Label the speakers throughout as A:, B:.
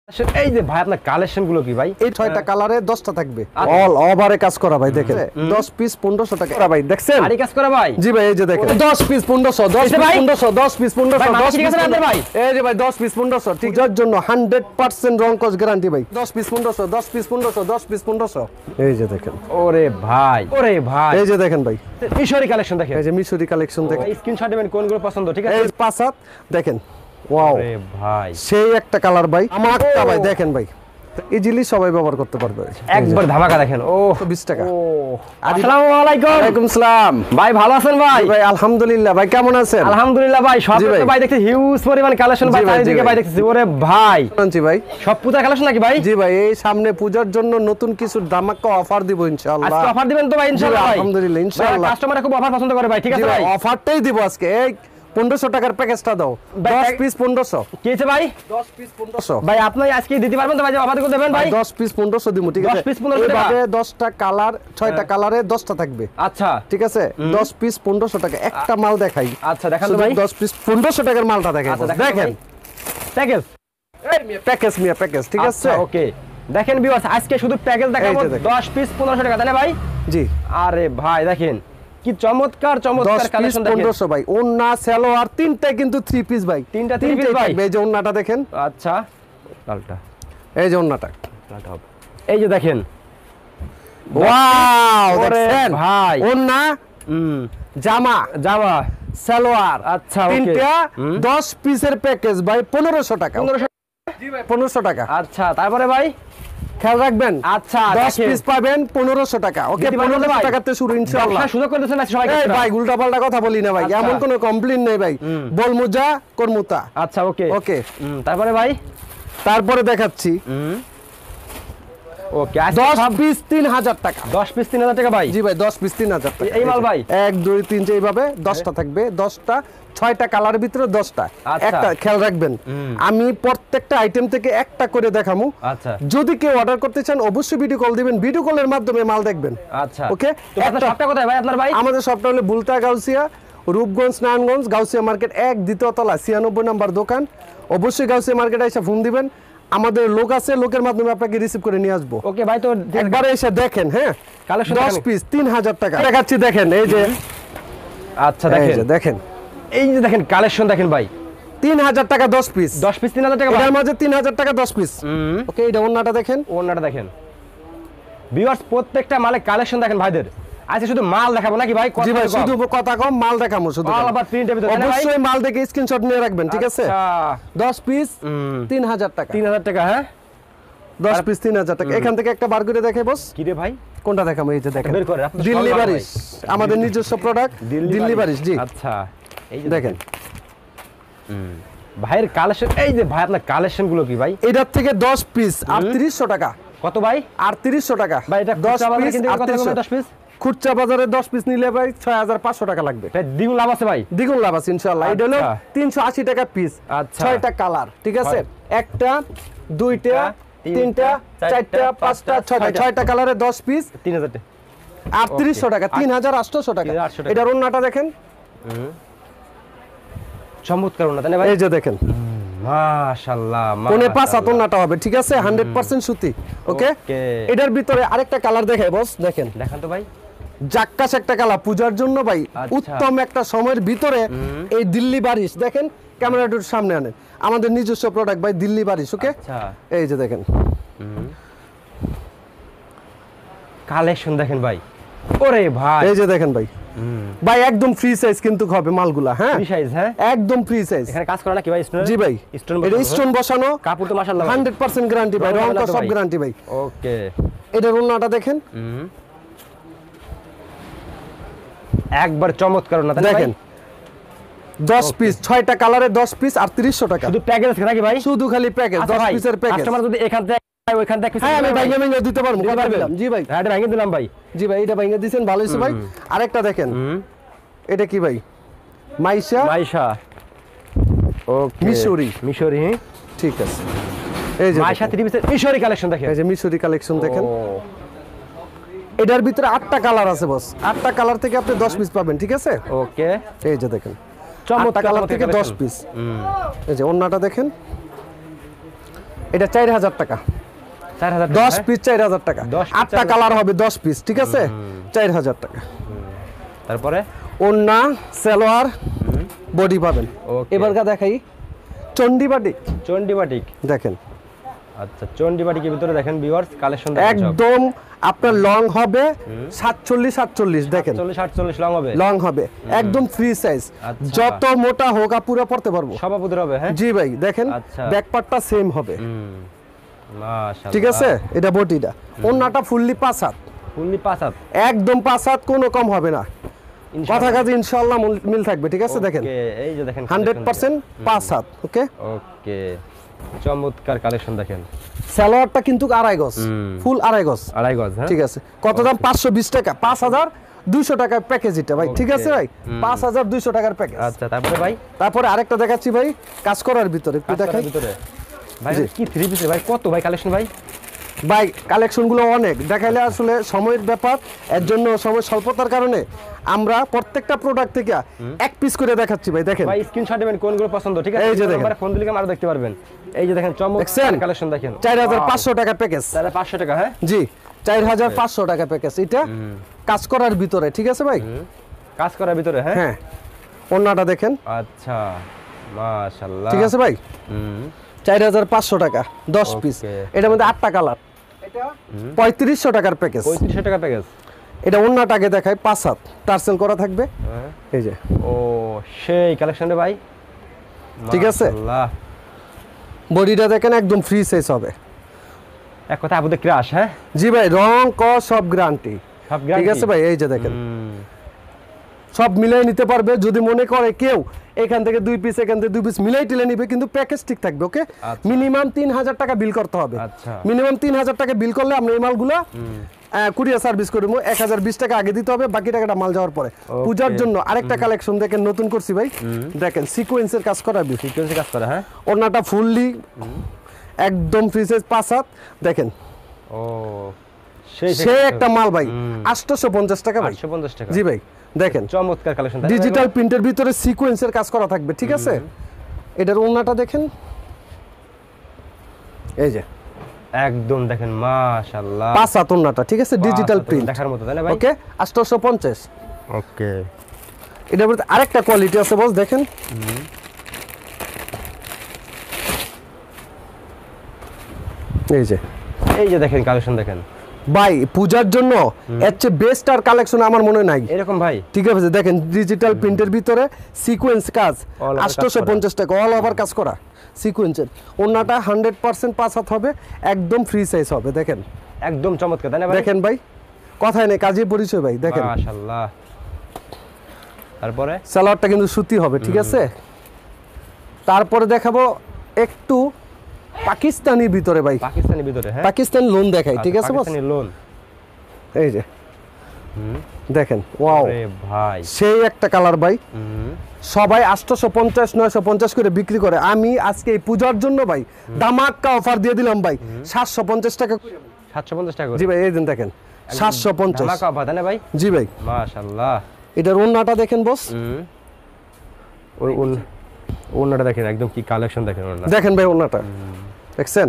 A: এই যে ভাই আপনার কালেকশন গুলো কি ভাই?
B: এই 6টা কালারে 10টা থাকবে। অল ওভারে কাজ করা ভাই, দেখেন 10 পিস 1500 টাকা ভাই, দেখছেন?
A: আরে কাজ করা ভাই?
B: জি ভাই, এই যে দেখেন 10 পিস 1500, 10 পিস 1500, 10 পিস 1500, 10 পিস
A: ভাই।
B: এই যে ভাই 10 পিস 1500, ঠিক যার জন্য 100% রং কস গ্যারান্টি ভাই। 10 পিস 1500, 10 পিস 1500, 10 পিস 1500। এই যে দেখেন,
A: ওরে ভাই, ওরে ভাই,
B: এই যে দেখেন ভাই
A: মিশরি কালেকশন দেখেন,
B: এই যে মিশরি কালেকশন দেখেন।
A: স্ক্রিনশট দিবেন কোনগুলো পছন্দ, ঠিক আছে?
B: এই 5 হাত দেখেন, ওয়াও
A: ওরে ভাই,
B: সেই একটা কালার ভাই, আমারটা ভাই দেখেন ভাই, ইজিলি সবাই ব্যবহার করতে পারবে।
A: একবার ধামাকা দেখেন। ও
B: 20 টাকা।
A: আসসালামু আলাইকুম।
B: ওয়ালাইকুম সালাম
A: ভাই ভালো আছেন ভাই?
B: ভাই আলহামদুলিল্লাহ। ভাই কেমন আছেন?
A: আলহামদুলিল্লাহ ভাই, সব
B: জি ভাই।
A: ভাই দেখতে হিউজ পরিমাণ কালেকশন ভাই, চারিদিকে ভাই দেখতেছি। ওরে ভাই,
B: আনছি ভাই,
A: সব পূজা কালেকশন নাকি ভাই?
B: জি ভাই, এই সামনে পূজার জন্য নতুন কিছু ধামাকা অফার দিব ইনশাআল্লাহ।
A: আজকে অফার দিবেন তো ভাই? ইনশাআল্লাহ ভাই,
B: আলহামদুলিল্লাহ ইনশাআল্লাহ।
A: কাস্টমাররা খুব অফার পছন্দ করে ভাই, ঠিক আছে ভাই?
B: অফারটাই দিব আজকে। এই 1500 টাকার প্যাকেজটা দাও, 10 পিস 1500।
A: কি আছে ভাই?
B: 10 পিস 1500
A: ভাই আপনি আজকে দিতে পারবেন তো ভাই? অফার করে দেবেন ভাই?
B: 10 পিস 1500 দিমু, ঠিক আছে?
A: 10 পিস 1500 টাকা।
B: এভাবে 10টা কালার, 6টা কালারে 10টা থাকবে।
A: আচ্ছা
B: ঠিক আছে, 10 পিস 1500 টাকা। একটা মাল দেখাই।
A: আচ্ছা দেখান তো ভাই।
B: 10 পিস 1500 টাকার মালটা দেখাই। দেখেন
A: প্যাকেজ,
B: প্যাকেজ মিয়া প্যাকেজ, ঠিক আছে?
A: ওকে দেখেন ভিউয়ার্স, আজকে শুধু প্যাকেজ দেখাবো। 10 পিস 1500 টাকা, তাই না ভাই?
B: জি।
A: আরে ভাই দেখেন কি চমৎকার চমৎকার কালেকশন দেখেন।
B: 1500 ভাই, ওন্না সালোয়ার তিনটা কিন্তু 3 পিস ভাই,
A: তিনটা 3 পিস ভাই।
B: এই যে ওন্নাটা দেখেন।
A: আচ্ছা লালটা,
B: এই যে ওন্নাটা,
A: লালটা হবে। এই যে দেখেন,
B: ওয়াও দেখেন
A: ভাই,
B: ওন্না জামা
A: জামা
B: সালোয়ার,
A: আচ্ছা ওকে,
B: তিনটা 10 পিসের প্যাকেজ ভাই 1500 টাকা।
A: 1500
B: জি ভাই 1500 টাকা।
A: আচ্ছা তারপরে ভাই
B: খেয়াল রাখবেন,
A: আচ্ছা
B: 10 পিস পাবেন 1500 টাকা। ওকে 1500 টাকাতে শুরু ইনশাআল্লাহ।
A: ব্যবসা সুযোগ করে দিচ্ছেন না সবাই?
B: এই ভাই উল্টাপাল্টা কথা বলি না ভাই, এমন কোনো কমপ্লেইন নেই ভাই, বলমুজা করমুতা।
A: আচ্ছা ওকে
B: ওকে,
A: তারপরে ভাই,
B: তারপরে দেখাচ্ছি
A: ওকে
B: 10 পিস 3000 টাকা।
A: 10 পিস 3000 টাকা ভাই?
B: জি ভাই 10 পিস 3000 টাকা।
A: এই মাল ভাই
B: 1 2 3 যে এইভাবে 10টা থাকবে, 10টা 6টা কালারের ভিতরে 10টা। একটা খেয়াল রাখবেন, আমি প্রত্যেকটা আইটেম থেকে একটা করে দেখামু।
A: আচ্ছা
B: যদি কেউ অর্ডার করতে চান অবশ্যই ভিডিও কল দিবেন, ভিডিও কলের মাধ্যমে মাল দেখবেন।
A: আচ্ছা
B: ওকে,
A: তো আপনার সবটা কোথায় ভাই আপনার ভাই?
B: আমাদের সবটা হলো বুলতা গাউসিয়া, রূপগঞ্জ নারায়ণগঞ্জ, গাউসিয়া মার্কেট 1 দ্বিতীয় তলা 96 নম্বর দোকান। অবশ্যই গাউসিয়া মার্কেটে এসে ফোন দিবেন, আমাদের লোক আছে, লোকের মাধ্যমে আপনাকে রিসিভ করে নিয়ে আসবো।
A: ওকে ভাই, তো
B: একবার এসে দেখেন। হ্যাঁ
A: কালেকশন
B: 10 পিস 3000 টাকা দেখাচ্ছি, দেখেন এই যে।
A: আচ্ছা দেখেন,
B: দেখেন
A: এই যে দেখেন কালেকশন দেখেন ভাই,
B: 3000 টাকা 10 পিস।
A: 10 পিস 3000 টাকা,
B: এর মাঝে 3000 টাকা 10 পিস। ওকে, এটা ওন্নাটা দেখেন,
A: ওন্নাটা দেখেন। ভিউয়ার্স প্রত্যেকটা মালে কালেকশন দেখেন ভাইদের। আচ্ছা শুধু মাল দেখাবো নাকি ভাই?
B: জি ভাই, শুধু কথা কম, মাল দেখামু শুধু।
A: অল ওভার প্রিন্টের ভিতরে
B: অবশ্যই মাল দেখে স্ক্রিনশট নিয়ে রাখবেন, ঠিক আছে? 10 পিস 3000 টাকা।
A: 3000 টাকা, হ্যাঁ
B: 10 পিস 3000 টাকা। এখান থেকে একটা বার করে দেখাই বস।
A: কি রে ভাই?
B: কোনটা দেখাবো? এই যে দেখেন,
A: বের করে আপনি।
B: দিল্লি বারিশ, আমাদের নিজস্ব প্রোডাক্ট দিল্লি বারিশ। জি
A: আচ্ছা এই যে
B: দেখেন
A: ভাইয়ের কালেকশন। এই যে ভাই আপনার কালেকশন গুলো কি ভাই?
B: এটার থেকে 10 পিস 3800 টাকা।
A: কত ভাই?
B: 3800 টাকা
A: ভাই এটা
B: 10
A: পিস
B: পিস
A: 10 পিস
B: খুচরা বাজারে 10 পিস নিলে ভাই 6500 টাকা লাগবে।
A: ভাই দ্বিগুণ লাভ আছে ভাই?
B: দ্বিগুণ লাভ আছে ইনশাআল্লাহ। এটা হলো 380 টাকা পিস।
A: আচ্ছা
B: 6টা কালার, ঠিক আছে? একটা, দুইটা, তিনটা, চারটা, পাঁচটা, ছয়টা, 6টা কালারে 10 পিস
A: 3000 টাকা,
B: 3800 টাকা, 3800 টাকা। এটার ওন্নাটা দেখেন,
A: চমৎকার ওন্না, তাই না ভাই?
B: এই যে দেখেন
A: মাশাআল্লাহ,
B: কোনে পাঁচ হাত ওন্নাটা হবে, ঠিক আছে? 100% সুতি। ওকে, এটার ভিতরে আরেকটা কালার দেখাই বস, দেখেন।
A: দেখান তো ভাই।
B: জাক্কাস একটা কালার পূজার জন্য ভাই, উত্তম একটা সময়ের ভিতরে এই দিল্লি বারিশ দেখেন। ক্যামেরাটার সামনে আনেন, আমাদের নিজস্ব প্রোডাক্ট ভাই দিল্লি বারিশ। ওকে, এই যে দেখেন
A: কালেকশন দেখেন ভাই। ওরে ভাই,
B: এই যে দেখেন ভাই, ভাই একদম ফ্রি সাইজ কিন্তু হবে মালগুলা। হ্যাঁ
A: ফ্রি সাইজ, হ্যাঁ
B: একদম ফ্রি সাইজ।
A: এখানে কাজ করা নাকি ভাই? স্টোন?
B: জি ভাই,
A: স্টোন,
B: এটা স্টোন বসানো,
A: কাপড় তো মাশাআল্লাহ
B: 100% গ্যারান্টি ভাই, রং সব গ্যারান্টি ভাই।
A: ওকে,
B: এটার ওন্নাটা দেখেন,
A: একবার চমৎকার ওন্না,
B: দেখেন 10 পিস 6টা কালারে 10 পিস 3800 টাকা।
A: শুধু প্যাকেজ আছে নাকি ভাই?
B: শুধু খালি প্যাকেজ, 10 পিসের প্যাকেজ।
A: কাস্টমার যদি এখান থেকে ওইখান থেকে
B: হ্যাঁ আমি ভাঙে দিতে পারবো। জি ভাই,
A: এটা ভাঙে দিলাম ভাই।
B: জি ভাই, এটা ভাঙে দিবেন, ভালো হইছে ভাই। আরেকটা দেখেন, এটা কি ভাই? মাইশা, ওকে মিশরি,
A: মিশরি,
B: ঠিক আছে। এই যে
A: মাইশা 3 পিসের মিশরি কালেকশন দেখেন,
B: এই যে মিশরি কালেকশন দেখেন। এটার ভিতরে 8টা কালার আছে বস, 8টা কালার থেকে আপনি 10 পিস পাবেন, ঠিক আছে?
A: ওকে,
B: এই যে দেখেন
A: চমৎকার
B: কালার থেকে 10 পিস। এই যে ওন্নাটা দেখেন, এটা 4000 টাকা।
A: 4000
B: 10 পিস 4000 টাকা।
A: 10 পিস
B: 8টা কালার হবে 10 পিস, ঠিক আছে? 4000 টাকা।
A: তারপরে
B: ওন্না সালোয়ার বডি পাবেন।
A: Okay.
B: এবারকা দেখাই চন্ডিবাটিক,
A: চন্ডিবাটিক।
B: দেখেন
A: আচ্ছা, চন্ডিবাটিকের ভিতরে দেখেন ভিউয়ার্স কালেকশন
B: একদম আপনার লং হবে 47 দেখেন
A: 40 48 লং হবে,
B: লং হবে একদম ফ্রি সাইজ,
A: আচ্ছা।
B: যত মোটা হোক পুরো পড়তে পারবো।
A: সভাপতির হবে, হ্যাঁ?
B: জি ভাই দেখেন
A: আচ্ছা।
B: ব্যাক পার্টটা সেম হবে,
A: মাশাআল্লাহ।
B: ঠিক আছে? এটা বডিটা, ওন্নাটা ফুললি 5 হাত,
A: ফুললি 5 হাত
B: একদম 5 হাত, কোনো কম হবে না,
A: ইনশাআল্লাহ।
B: কথা কাজে ইনশাআল্লাহ মিল থাকবে, ঠিক আছে? দেখেন
A: ওকে, এই যে দেখেন
B: 100% 5 হাত। ওকে,
A: ওকে, চমৎকার কালেকশন দেখেন।
B: সালোয়ারটা কিন্তু আড়াই গজ, ফুল আড়াই গজ,
A: আড়াই গজ, হ্যাঁ?
B: ঠিক আছে? কত দাম? 520 টাকা, 5200 টাকার প্যাকেজ এটা ভাই, ঠিক আছে ভাই? 5200 টাকার প্যাকেজ।
A: আচ্ছা, তারপরে ভাই
B: তারপরে আরেকটা দেখাচ্ছি ভাই, কাজ করার ভিতরে, একটু
A: কাজ করার
B: দেখাই
A: ভিতরে ভাই।
B: জি।
A: কি থ্রি পিসে ভাই, কত ভাই কালেকশন ভাই?
B: ভাই কালেকশনগুলো অনেক দেখাইলে আসলে সময়ের ব্যাপার, এর জন্য সময় স্বল্পতার কারণে আমরা প্রত্যেকটা প্রোডাক্ট থেকে এক পিস করে দেখাচ্ছি ভাই। দেখেন
A: ভাই স্ক্রিনশট দিবেন কোনগুলো পছন্দ, ঠিক আছে?
B: এই যে দেখেন।
A: নাম্বারে ফোন দিলে আরো দেখতে পারবেন। এই যে দেখেন চমৎকার
B: দেখছেন?
A: কালেকশন দেখেন।
B: 4500 টাকা প্যাকেজ।
A: 4500 টাকা, হ্যাঁ?
B: জি 4500 টাকা প্যাকেজ, এটা কাজ করার ভিতরে, ঠিক আছে ভাই?
A: কাজ করার ভিতরে, হ্যাঁ?
B: হ্যাঁ, ওন্নাটা দেখেন,
A: আচ্ছা, মাশাআল্লাহ।
B: ঠিক আছে ভাই? 4500 টাকা 10 পিস,
A: Okay.
B: এটার মধ্যে 8টা কালার, এটা 3500 টাকার প্যাকেজ।
A: 3500 টাকা প্যাকেজ।
B: এটা ওন্নাটাকে দেখায় 5 হাত টার্সেল করা থাকবে,
A: হ্যাঁ।
B: এই যে,
A: ও সেই কালেকশন রে ভাই,
B: ঠিক আছে?
A: মাশাআল্লাহ।
B: বডিটা দেখেন একদম ফ্রি সাইজ হবে।
A: এক কথা আপুদের ক্রাশ, হ্যাঁ?
B: জি ভাই, রং ক সব গ্যারান্টি,
A: সব
B: ঠিক
A: গ্যারান্টি
B: আছে ভাই? এই যে দেখেন সব মিলাই নিতে পারবে, যদি মনে করে কেউ এখান থেকে 2 পিস এখান থেকে 2 পিস মিলাই টিলে নিবে, কিন্তু প্যাকেজ ঠিক থাকবে। ওকে,
A: আচ্ছা।
B: মিনিমাম 3000 টাকা বিল করতে হবে।
A: আচ্ছা।
B: মিনিমাম 3000 টাকা বিল করলে আমরা এই মালগুলো কুরিয়ার সার্ভিস করে দেবো। 1020 টাকা আগে দিতে হবে, বাকি টাকাটা মাল যাওয়ার পরে। পূজার জন্য আরেকটা কালেকশন দেখেন নতুন করছি ভাই, দেখেন সিকোয়েন্সের কাজ করা,
A: সিকোয়েন্সে কাজ করে, হ্যাঁ?
B: ওড়নাটা ফুললি একদম ফ্রি সাইজ 5 হাত, দেখেন
A: ও সেই
B: সে একটা মাল ভাই, 850 টাকা ভাই।
A: 850 টাকা।
B: জি ভাই দেখেন
A: চমৎকার কালেকশন,
B: ডিজিটাল প্রিন্টের ভিতরে সিকোয়েন্সের কাজ করা থাকবে, ঠিক আছে? এটার ওড়নাটা দেখেন, এই যে
A: একদম দেখেন মাশাআল্লাহ।
B: 5 হাত ওড়নাটা, ঠিক আছে? ডিজিটাল প্রিন্ট
A: দেখার মতো, তাই না ভাই?
B: ওকে, 850।
A: ওকে,
B: এটার মধ্যে আরেকটা কোয়ালিটি আছে বস, দেখেন
A: এই যে দেখেন কালেকশন দেখেন
B: ভাই, পূজার জন্য এর চেয়ে বেস্ট আর কালেকশন আমার মনে হয় নাই,
A: এরকম ভাই।
B: ঠিক আছে? দেখেন ডিজিটাল প্রিন্টের ভিতরে সিকোয়েন্স কাজ,
A: All over কাজ
B: 850 টাকা, অল ওভার কাজ করা সিকোয়েন্সের। ওড়নাটা 100% 5 হাত হবে, একদম ফ্রি সাইজ হবে, দেখেন
A: একদম চমৎকার, তাই না ভাই?
B: দেখেন ভাই, কথাই নেই, কাজে পরিচয় ভাই। দেখেন
A: মাশাআল্লাহ। তারপরে
B: সালোয়ারটা কিন্তু সুতি হবে, ঠিক আছে? তারপরে দেখাবো একটু পাকিস্তানি ভিতরে ভাই,
A: পাকিস্তানি ভিতরে, হ্যাঁ?
B: পাকিস্তানি লোন দেখাই, ঠিক আছে বস?
A: পাকিস্তানি লোন,
B: এই যে দেখেন, ওয়াও
A: আরে ভাই।
B: সেই একটা কালার ভাই, সবাই 850 950 করে বিক্রি করে, আমি আজকে এই পূজার জন্য ভাই ধামাকা অফার দিয়ে দিলাম ভাই, 750 টাকা।
A: 750 টাকা করে।
B: জি ভাই, এই দিন দেখেন 750।
A: ধামাকা অফার, তাই না ভাই?
B: জি ভাই,
A: মাশাআল্লাহ।
B: এটার ওড়নাটা দেখেন বস,
A: ওই ওনাটা দেখেন একদম কি কালেকশন দেখেন ওনাটা।
B: দেখেন ভাই ওড়নাটা দেখছেন,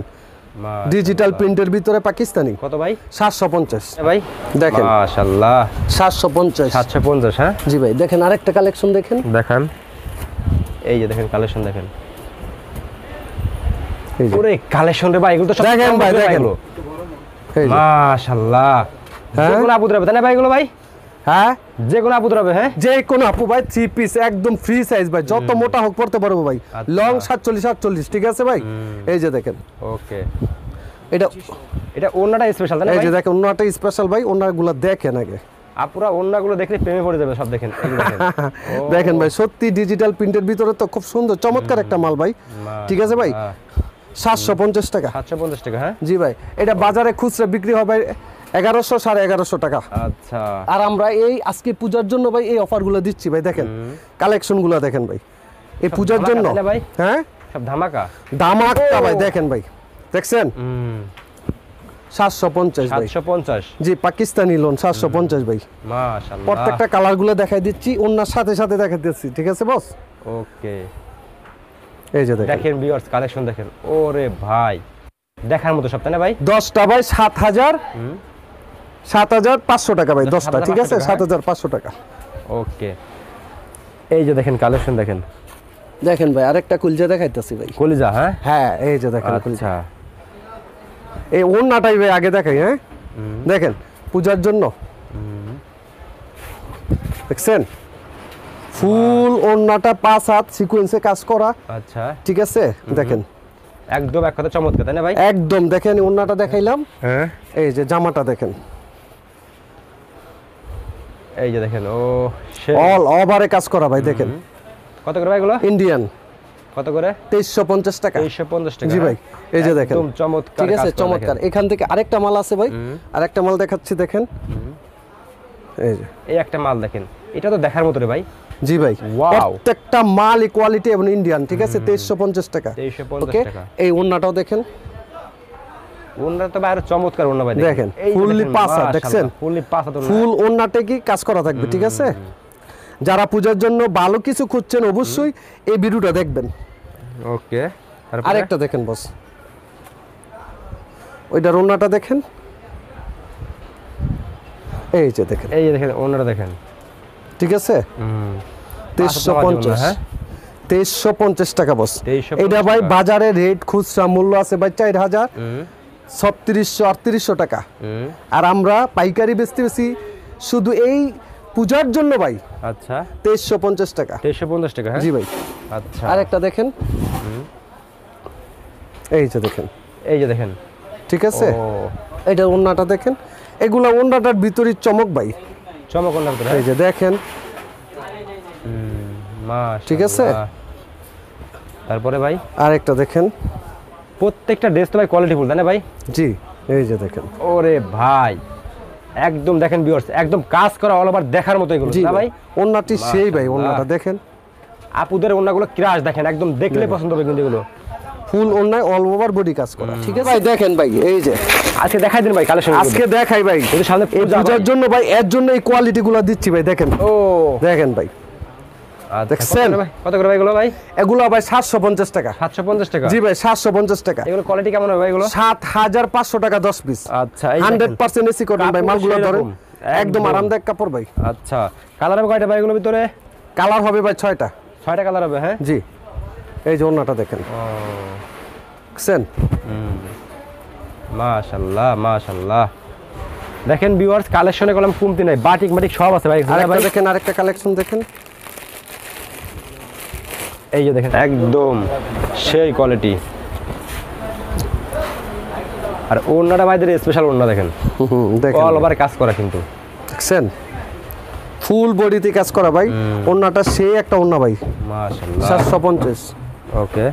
B: ডিজিটাল প্রিন্টের ভিতরে পাকিস্তানি,
A: কত ভাই?
B: 750
A: ভাই
B: দেখেন,
A: মাশাআল্লাহ।
B: 750।
A: 750, হ্যাঁ?
B: জি ভাই দেখেন আরেকটা কালেকশন দেখেন,
A: দেখান, এই যে দেখেন কালেকশন দেখেন।
B: এই যে
A: ওরে কালেকশন রে ভাই, এগুলো তো সব
B: দেখেন ভাই,
A: চমৎকার
B: দেখেন।
A: এগুলো।
B: এই যে,
A: মাশাআল্লাহ।
B: হ্যাঁ?
A: যেগুলো আপুদের হবে, তাই না ভাই এগুলো ভাই?
B: হ্যাঁ
A: যেগুলো আপুদের হবে, হ্যাঁ?
B: যে কোনো আপু ভাই 3 পিস একদম ফ্রি সাইজ ভাই, যত মোটা হোক পড়তে পারবো ভাই,
A: আচ্ছা।
B: লং 47 ঠিক আছে ভাই? এই যে দেখেন
A: ওকে,
B: এটা,
A: এটা ওন্নাটা স্পেশাল, তাই না
B: এই
A: ভাই?
B: যে দেখেন ওন্নাটা স্পেশাল ভাই, ওন্নাগুলো দেখেন আগে,
A: আপুরা ওন্নাগুলো দেখলে প্রেমে পড়ে যাবে সব, দেখেন এগুলো দেখেন। ও,
B: দেখেন ভাই সত্যি ডিজিটাল প্রিন্টের ভিতরে তো খুব সুন্দর চমৎকার একটা মাল ভাই, ঠিক আছে ভাই? 750 টাকা।
A: 750 টাকা, হ্যাঁ?
B: জি ভাই, এটা বাজারে খুচরা বিক্রি হবে 1100 1150 টাকা,
A: আচ্ছা।
B: আর আমরা এই আজকে পূজার জন্য ভাই এই অফারগুলো দিচ্ছি ভাই। দেখেন কালেকশনগুলো দেখেন ভাই, এই পূজার
A: ধামাকা,
B: জন্য,
A: তাই না ভাই?
B: হ্যাঁ
A: সব ধামাকা।
B: ধামাকা ভাই,
A: ও।
B: দেখেন ভাই, দেখছেন 750 ভাই।
A: 750,
B: জি পাকিস্তানি লোন 750 ভাই।
A: মাশাআল্লাহ।
B: প্রত্যেকটা কালারগুলো দেখাই দিচ্ছি, ওনার সাথে সাথে দেখাই দিচ্ছি, ঠিক আছে বস?
A: ওকে,
B: এই যে দেখেন
A: দেখেন ভিউয়ার্স কালেকশন দেখেন, ওরে ভাই দেখার মতো সব তাই না ভাই?
B: 10টা ভাই 7,500 টাকা ভাই 10টা, ঠিক আছে? 7,500 টাকা।
A: ওকে, এই যে দেখেন কালেকশন দেখেন,
B: দেখেন ভাই আরেকটা কুলজা দেখাইতেছি ভাই।
A: কলিজা। হ্যাঁ
B: হ্যাঁ এই যে দেখেন কুলজা।
A: আচ্ছা,
B: এই ওন্নাটাই ভাই আগে দেখাই। হ্যাঁ দেখেন পূজার জন্য দেখছেন ফুল ওন্নাটা 5 হাত সিকোয়েন্সে কাজ করা,
A: আচ্ছা
B: ঠিক আছে? দেখেন
A: একদম এক কথা চমৎকার তাই না ভাই?
B: একদম দেখেন ওন্নাটা দেখাইলাম।
A: হ্যাঁ
B: এই যে জামাটা দেখেন
A: এই যে দেখেন, ও
B: অল ওভারে কাজ করা ভাই। দেখেন
A: কত করে ভাই এগুলো?
B: ইন্ডিয়ান
A: কত করে?
B: 2350 টাকা।
A: 2350 টাকা।
B: জি ভাই এই যে দেখেন
A: একদম চমৎকার,
B: ঠিক আছে? চমৎকার। এখান থেকে আরেকটা মাল আছে ভাই, আরেকটা মাল দেখাচ্ছি দেখেন। এই যে
A: এই একটা মাল দেখেন, এটা তো দেখার মতো রে ভাই।
B: জি ভাই
A: Wow!
B: প্রত্যেকটা মাল কোয়ালিটি এবং ইন্ডিয়ান, ঠিক আছে? 2350 টাকা।
A: 2350
B: ওকে,
A: টাকা।
B: এই ওন্নাটাও দেখেন।
A: ওন্নাটা তো ভাই আরো চমৎকার ওন্না ভাই।
B: দেখেন,
A: এই যে
B: fully
A: দেখেন,
B: পাঁচ হাত,
A: মাশাআল্লাহ,
B: দেখছেন?
A: fully পাঁচ হাত ওন্না।
B: ফুল ওন্নাতে কি কাজ করা থাকবে, ঠিক আছে? যারা পূজার জন্য ভালো কিছু খুঁজছেন অবশ্যই এই ভিডিওটা দেখবেন।
A: ওকে,
B: আরেকটা দেখেন বস, ওইটার ওন্নাটা দেখেন। এই যে দেখেন,
A: এই যে দেখেন ওন্নাটা দেখেন,
B: ঠিক আছে? 2350।
A: হ্যাঁ
B: 2350 টাকা বস।
A: 2350
B: এটা ভাই
A: টাকা।
B: বাজারে রেট খুচরা মূল্য আছে ভাই 4000, 3600-3800 টাকা। আর আমরা পাইকারি বেচতেছি শুধু এই পূজার জন্য ভাই
A: আচ্ছা
B: 2350 টাকা।
A: 2350 টাকা। হ্যাঁ
B: জি ভাই।
A: আচ্ছা,
B: আরেকটা দেখেন, এই যে দেখেন,
A: এই যে দেখেন,
B: ঠিক আছে?
A: ও
B: এটা ওন্নাটা দেখেন, এগুলা ওন্নাটার ভিতরে চমক ভাই।
A: চমক ওন্নার ভিতরে।
B: এই যে দেখেন,
A: মাশাআল্লাহ।
B: ঠিক আছে?
A: তারপরে ভাই
B: আরেকটা দেখেন।
A: প্রত্যেকটা ড্রেস তো ভাই কোয়ালিটি ফুল তাই না ভাই?
B: জি এই যে দেখেন।
A: ওরে ভাই একদম দেখেন ভিউয়ার্স, একদম কাজ করা অল ওভার দেখার মতো এগুলো
B: জি
A: না ভাই?
B: ওন্নাটি সেই ভাই, ওন্নাটা দেখেন।
A: আপুদের ওন্নাগুলো ক্রাশ দেখেন, একদম দেখলে পছন্দ হবে কিন্তু এগুলো।
B: ফুল ওন্নায় অল ওভার বডি কাজ করা, ঠিক আছে ভাই? দেখেন ভাই এই যে
A: আজকে দেখাই দিন ভাই কালেকশন।
B: আজকে দেখাই ভাই,
A: যদি সামনে
B: এই
A: পূজা
B: পূজার
A: ভাই।
B: জন্য ভাই এর জন্য এই কোয়ালিটি গুলো দিচ্ছি ভাই। দেখেন
A: ও
B: দেখেন ভাই,
A: আচ্ছা,
B: দেখছেন?
A: কত করে ভাই এগুলো ভাই?
B: এগুলো ভাই 750 টাকা।
A: 750 টাকা।
B: জি ভাই 750 টাকা।
A: এগুলো কোয়ালিটি কেমন হবে ভাই এগুলো?
B: 7500 টাকা 10 পিস।
A: আচ্ছা, এই দেখেন।
B: 100% এসি কটন ভাই,
A: কাপড়
B: মালগুলো ধরেন
A: সেরকম,
B: একদম আরামদায়ক কাপড় ভাই।
A: আচ্ছা, কালার হবে কয়টা ভাই এগুলোর ভিতরে?
B: কালার হবে ভাই 6টা।
A: 6টা কালার হবে। হ্যাঁ
B: জি এই যে ওন্নাটা দেখেন,
A: ও
B: দেখছেন?
A: মাশাআল্লাহ মাশাআল্লাহ। দেখেন ভিউয়ার্স কালেকশনে কলম কমতি নাই, বাটিক মাটিক সব আছে ভাই।
B: আরেকটা দেখেন, আরেকটা কালেকশন দেখেন।
A: এই যে দেখেন একদম সেই কোয়ালিটি। আর ওন্নাটা ভাইদের স্পেশাল ওন্না দেখেন,
B: দেখেন
A: অল ওভার কাজ করা কিন্তু।
B: দেখছেন ফুল বডিতে কাজ করা ভাই। ওন্নাটা সেই একটা ওন্না ভাই,
A: মাশাআল্লাহ।
B: 750।
A: ওকে,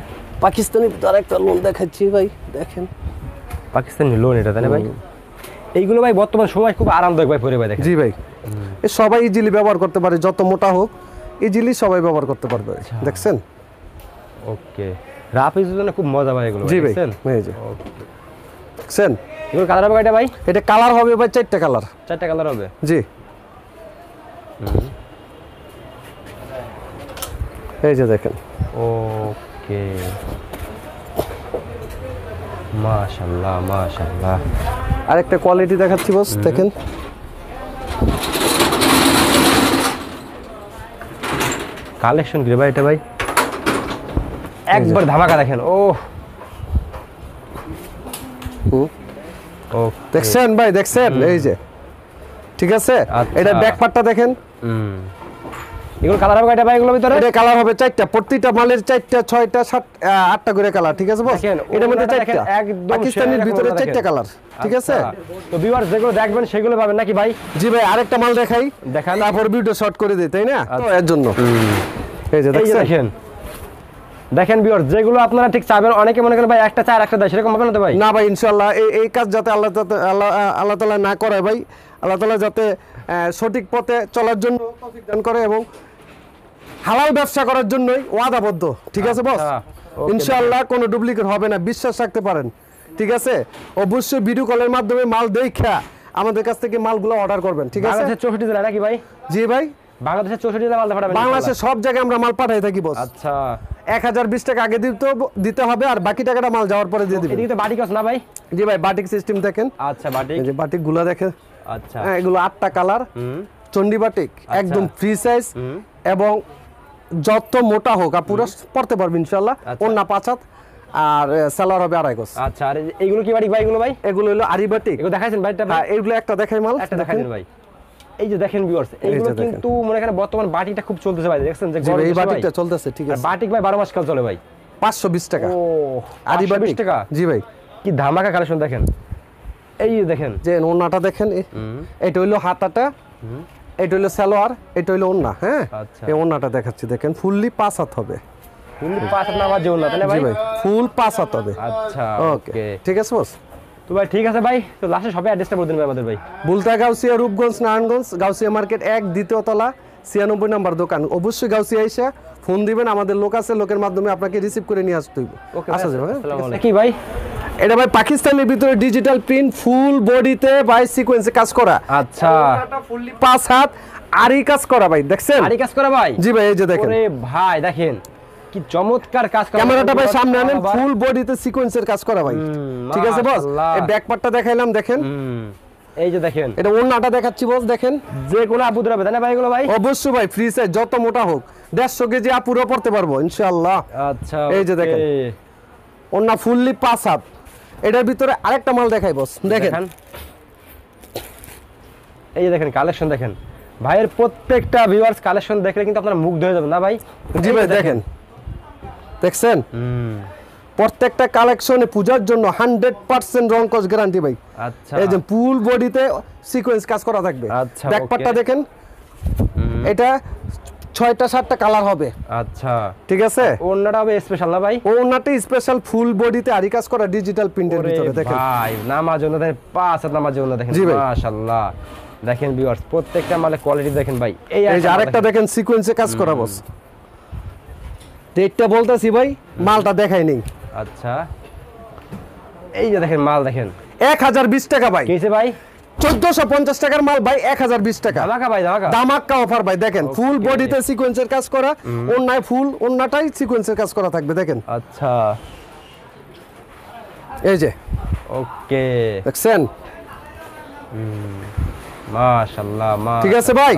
B: পাকিস্তানি আরেকটা লোন দেখাচ্ছি ভাই, দেখেন।
A: পাকিস্তানি লোন এটা তাই না ভাই? এইগুলো ভাই বর্তমান সময় খুব আরামদায়ক ভাই পরে ভাই দেখেন।
B: জি ভাই এ সবাই ইজিলি ব্যবহার করতে পারে, যত মোটা হোক ইজিলি সবাই ব্যবহার করতে পারবে। দেখছেন?
A: ওকে, রাফিজের জন্য খুব মজা ভাই এগুলো।
B: জি ভাই
A: দেখছেন?
B: এই যে দেখছেন?
A: এগুলো কালার হবে কয়টা ভাই?
B: এটা কালার হবে ভাই 4টা কালার।
A: 4টা কালার হবে।
B: জি এই যে দেখেন।
A: ওকে, মাশাআল্লাহ মাশাআল্লাহ।
B: আরেকটা কোয়ালিটি দেখাচ্ছি বস, দেখেন।
A: কালেকশন কি রে ভাই এটা ভাই? একবার ধামাকা দেখেন। ও ওকে,
B: দেখছেন ভাই, দেখছেন? এই যে ঠিক আছে।
A: আচ্ছা।
B: এটা ব্যাক পার্টটা দেখেন।
A: এগুলো কালার হবে কয়টা ভাই এগুলোর ভিতরে?
B: এটা কালার হবে 4টা, প্রত্যেকটা মালের 4টা 6টা 8টা করে কালার, ঠিক আছে বস?
A: দেখেন,
B: এটার মধ্যে
A: ওন্নাটা দেখেন,
B: 4টা,
A: একদম
B: পাকিস্তানির
A: সেরা
B: ভিতরে
A: ওন্না দেখেন।
B: 4টা কালার, ঠিক আছে?
A: আচ্ছা, তো ভিউয়ার্স যেগুলো দেখবেন সেগুলো পাবেন নাকি ভাই?
B: জি ভাই আরেকটা মাল দেখাই,
A: দেখান।
B: তারপর ভিডিও শর্ট করে দিই, তাই না? তো এর জন্য এই যে
A: এই যে
B: দেখছেন?
A: দেখেন, দেখেন ভিউয়ার্স যেগুলো আপনারা ঠিক চাবেন, অনেকে মনে করেন ভাই একটা চার একটা দেয়, সেরকম হবে না তো ভাই?
B: না ভাই ইনশাআল্লাহ এই কাজ যাতে আল্লাহ তাআলা না করে ভাই, আল্লাহ তাআলা যাতে সঠিক পথে চলার জন্য তৌফিক দান করে এবং হালাল ব্যবসা করার জন্যই ওয়াদাবদ্ধ, ঠিক আছে বস?
A: আচ্ছা, ওকে
B: ইনশাআল্লাহ কোনো ডুপ্লিকেট হবে না, বিশ্বাস রাখতে পারেন, ঠিক আছে? অবশ্যই ভিডিও কলের মাধ্যমে মাল দেখা আমাদের কাছ থেকে মালগুলো অর্ডার করবেন, ঠিক আছে?
A: বাংলাদেশের 64 জেলা নাকি ভাই?
B: জি ভাই
A: বাংলাদেশের 64 জেলা মাল পাঠাবেন
B: বাংলাদেশের সব জায়গায় আমরা মাল পাঠাই থাকি বস।
A: আচ্ছা
B: 1020 টাকা আগে দিতে হবে, আর বাকি টাকাটা মাল যাওয়ার পরে দিয়ে দিবেন।
A: এদিকে তো বাটিক আছে না ভাই?
B: জি ভাই, বাটিক সিস্টেম দেখেন।
A: আচ্ছা বাটিক,
B: এই যে বাটিক গুলো দেখেন।
A: আচ্ছা
B: হ্যাঁ, এগুলো 8টা কালার, চন্ডী বাটিক, একদম ফ্রি সাইজ এবং যত মোটা হোক পুরো পড়তে পারবেন ইনশাআল্লাহ। ওন্না 5 হাত আর সালোয়ার হবে 2.5 গজ।
A: আচ্ছা আর এইগুলো কি বাটিক ভাই? এগুলো ভাই
B: এগুলো হলো আরি বাটিক।
A: এগুলো দেখাইছেন ভাই?
B: হ্যাঁ, এগুলো একটা দেখাই মাল,
A: একটা দেখাইছেন ভাই। এই যে দেখেন ভিউয়ার্স, এইগুলো কিন্তু মনে করেন বর্তমান বাটিকটা খুব চলতেছে ভাই, দেখছেন যে গরম
B: এই বাটিকটা চলতেছে। ঠিক আছে,
A: বাটিক ভাই 12 মাস কাল চলে ভাই।
B: 520 টাকা
A: ও
B: আরি
A: 520
B: বাটিক।
A: টাকা?
B: জি ভাই,
A: কি ধামাকা কালেকশন দেখেন। এই যে দেখেন
B: যে ওন্নাটা দেখেন, এটা হলো হাতাটা, এটা হলো সালোয়ার, এটা হলো ওন্না। হ্যাঁ,
A: আচ্ছা
B: এই ওন্নাটা দেখাচ্ছি, দেখেন ফুললি 5 হাত হবে।
A: ফুল 5 হাত নামার জন্য তাই না ভাই?
B: জি ভাই, ফুল 5 হাত হবে।
A: আচ্ছা
B: ওকে, ঠিক আছে বস।
A: তো ভাই ঠিক আছে ভাই, তো লাস্টে সবাই অ্যাড্রেসটা বলে দিন ভাই আমাদের ভাই।
B: বুলতা গাউসিয়া, রূপগঞ্জ, নারায়ণগঞ্জ, গাউসিয়া মার্কেট 1 দ্বিতীয় তলা 96 নম্বর দোকান। অবশ্যই গাউসিয়া এসে ফোন দিবেন, আমাদের লোক আছে, লোকের মাধ্যমে আপনাকে রিসিভ করে নিয়ে আসতে হবে।
A: ওকে
B: আসা যাবে।
A: আসসালামু আলাইকুম। কি ভাই
B: এটা ভাই পাকিস্তানের ভিতরে ডিজিটাল প্রিন্ট, ফুল বডিতে ভাই সিকোয়েন্সে কাজ করা।
A: আচ্ছা
B: ফুললি 5 হাত আরি কাজ করা ভাই, দেখছেন?
A: আরি কাজ করা ভাই?
B: জি ভাই, এই যে দেখেন।
A: ওরে ভাই দেখেন কি চমৎকার কাজ করা।
B: ক্যামেরাটা ভাই সামনে আনেন, ফুল বডিতে সিকোয়েন্সের কাজ করা ভাই। ঠিক আছে বস, এই ব্যাক পার্টটা দেখাইলাম, দেখেন।
A: এই যে দেখেন,
B: এটা ওন্নাটা দেখাচ্ছি বস, দেখেন।
A: যে কোনো আবুদ রাবে তাই না ভাই এগুলো ভাই?
B: অবশ্যই ভাই, ফ্রি সাইজ, যত মোটা হোক 150 কেজি আপুরো পড়তে পারবো ইনশাআল্লাহ।
A: আচ্ছা
B: এই যে দেখেন, ওন্না ফুললি 5 হাত। এটার ভিতরে আরেকটা মাল দেখাই বস, দেখেন।
A: এই যে দেখেন কালেকশন দেখেন ভাইয়ের, প্রত্যেকটা ভিউয়ার্স কালেকশন দেখলে কিন্তু আপনারা মুগ্ধ হয়ে যাবেন না ভাই?
B: জি ভাই, দেখেন, দেখছেন? প্রত্যেকটা কালেকশনে পূজার জন্য 100% রং কস গ্যারান্টি ভাই।
A: আচ্ছা
B: এই যে ফুল বডিতে সিকোয়েন্স কাজ করা থাকবে।
A: আচ্ছা,
B: ব্যাক পার্টটা
A: ওকে।
B: দেখেন, এটা 6টা 7টা কালার হবে।
A: আচ্ছা
B: ঠিক আছে,
A: ওন্নাটা হবে স্পেশাল না ভাই?
B: ও ওন্নাটা স্পেশাল ফুল বডিতে আরি কাজ করা ডিজিটাল প্রিন্টের
A: ওরে
B: ভিতরে, দেখেন।
A: ভাই নামার জন্য দেখেন 5 হাত নামার জন্য দেখেন,
B: জি ভাই।
A: মাশাআল্লাহ। দেখেন ভিউয়ার্স প্রত্যেকটা মালের কোয়ালিটি দেখেন ভাই। এই
B: যে আরেকটা দেখেন সিকোয়েন্সে কাজ করা বস। ডেটটা বলতাছি ভাই, মালটা দেখাই নেই।
A: আচ্ছা এই যে দেখেন মাল দেখেন,
B: 1020 টাকা ভাই।
A: কিছে ভাই?
B: 1450 টাকার মাল ভাই, 1020 টাকা
A: ধামাকা ভাই, ধামাকা।
B: দামাক্কা অফার ভাই। দেখেন ফুল বডিতে সিকোয়েন্সের কাজ করা, ওন্নায় ফুল ওন্নাটাই সিকোয়েন্সের কাজ করা থাকবে, দেখেন।
A: আচ্ছা
B: এই যে
A: ওকে,
B: দেখছেন?
A: মাশাআল্লাহ।
B: ঠিক আছে ভাই।